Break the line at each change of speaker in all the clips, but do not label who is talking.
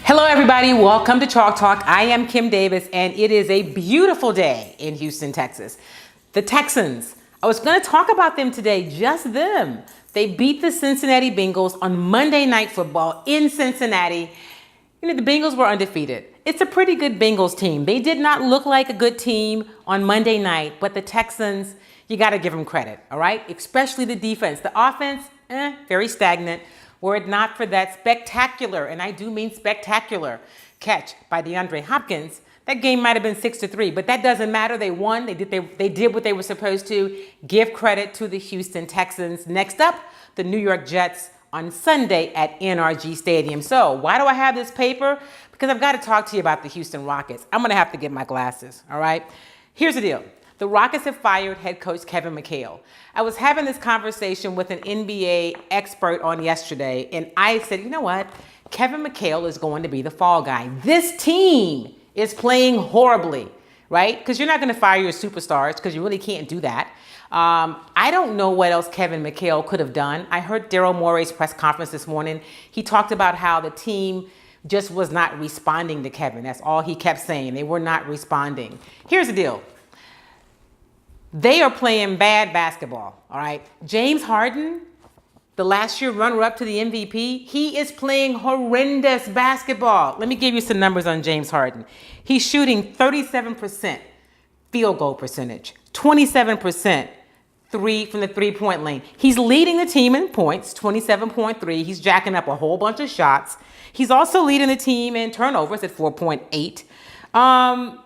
Hello everybody, welcome to Chalk Talk. I am Kim Davis and it is a beautiful day in Houston, Texas. The Texans, I was going to talk about them today, just them. They beat the Cincinnati Bengals on Monday Night Football in Cincinnati. The Bengals were undefeated. It's a pretty good Bengals team. They did not look like a good team on Monday night, but the Texans, you got to give them credit, all right? Especially the defense. The offense, very stagnant. Were it not for that spectacular, and I do mean spectacular, catch by DeAndre Hopkins, that game might have been 6-3, but that doesn't matter. They won. They did what they were supposed to. Give credit to the Houston Texans. Next up, the New York Jets on Sunday at NRG Stadium. So why do I have this paper? Because I've got to talk to you about the Houston Rockets. I'm going to have to get my glasses, all right? Here's the deal. The Rockets have fired head coach Kevin McHale. I was having this conversation with an NBA expert on yesterday, and I said, you know what? Kevin McHale is going to be the fall guy. This team is playing horribly, right? Because you're not going to fire your superstars because you really can't do that. I don't know what else Kevin McHale could have done. I heard Daryl Morey's press conference this morning. He talked about how the team just was not responding to Kevin. That's all he kept saying. They were not responding. Here's the deal. They are playing bad basketball, all right? James Harden, the last year runner-up to the MVP, he is playing horrendous basketball. Let me give you some numbers on James Harden. He's shooting 37% field goal percentage, 27% from the three-point lane. He's leading the team in points, 27.3. He's jacking up a whole bunch of shots. He's also leading the team in turnovers at 4.8.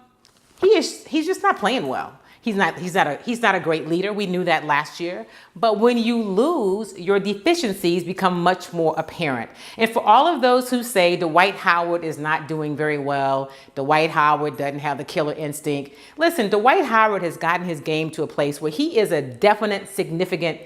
He's just not playing well. He's not a great leader. We knew that last year. But when you lose, your deficiencies become much more apparent. And for all of those who say Dwight Howard is not doing very well, Dwight Howard doesn't have the killer instinct. Listen, Dwight Howard has gotten his game to a place where he is a definite, significant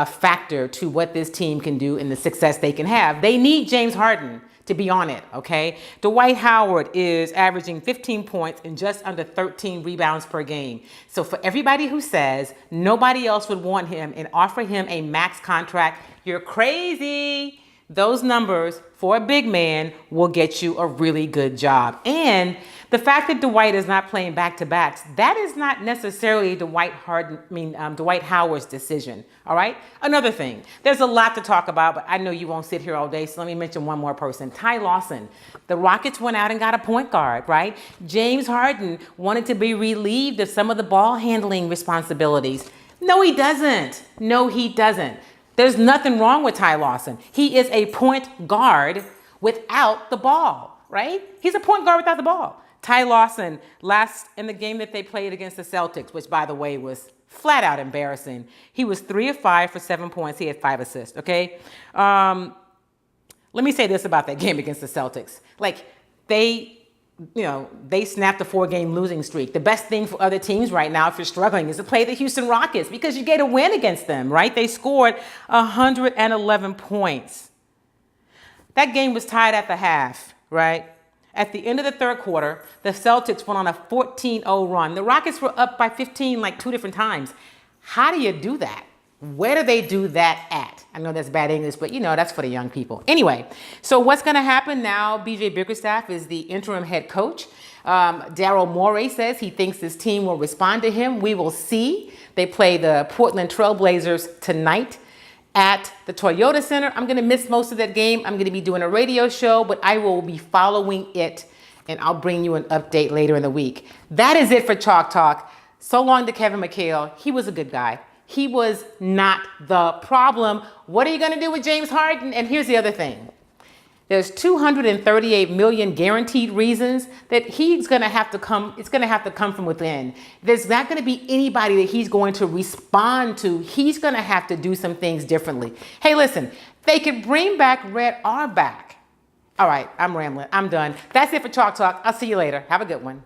factor to what this team can do and the success they can have. They need James Harden to be on it, okay? Dwight Howard is averaging 15 points and just under 13 rebounds per game. So for everybody who says nobody else would want him and offer him a max contract, you're crazy. Those numbers for a big man will get you a really good job. And the fact that Dwight is not playing back-to-backs, that is not necessarily Dwight Howard's decision, all right? Another thing, there's a lot to talk about, but I know you won't sit here all day, so let me mention one more person. Ty Lawson. The Rockets went out and got a point guard, right? James Harden wanted to be relieved of some of the ball handling responsibilities. No, he doesn't. No, he doesn't. There's nothing wrong with Ty Lawson. He is a point guard without the ball, right? He's a point guard without the ball. Ty Lawson, last in the game that they played against the Celtics, which, by the way, was flat out embarrassing. He was 3 of 5 for 7 points. He had 5 assists, okay? Let me say this about that game against the Celtics. They snapped a 4-game losing streak. The best thing for other teams right now, if you're struggling, is to play the Houston Rockets because you get a win against them, right? They scored 111 points. That game was tied at the half, right? At the end of the third quarter, the Celtics went on a 14-0 run. The Rockets were up by 15 like 2 different times. How do you do that? Where do they do that at? I know that's bad English, but that's for the young people. Anyway, so what's going to happen now? BJ Bickerstaff is the interim head coach. Daryl Morey says he thinks this team will respond to him. We will see. They play the Portland Trailblazers tonight at the Toyota Center. I'm going to miss most of that game. I'm going to be doing a radio show, but I will be following it, and I'll bring you an update later in the week. That is it for Chalk Talk. So long to Kevin McHale. He was a good guy. He was not the problem. What are you going to do with James Harden? And here's the other thing. There's 238 million guaranteed reasons that he's going to have to come. It's going to have to come from within. There's not going to be anybody that he's going to respond to. He's going to have to do some things differently. Hey, listen, they could bring back Red Auerbach. All right, I'm rambling. I'm done. That's it for Chalk Talk. I'll see you later. Have a good one.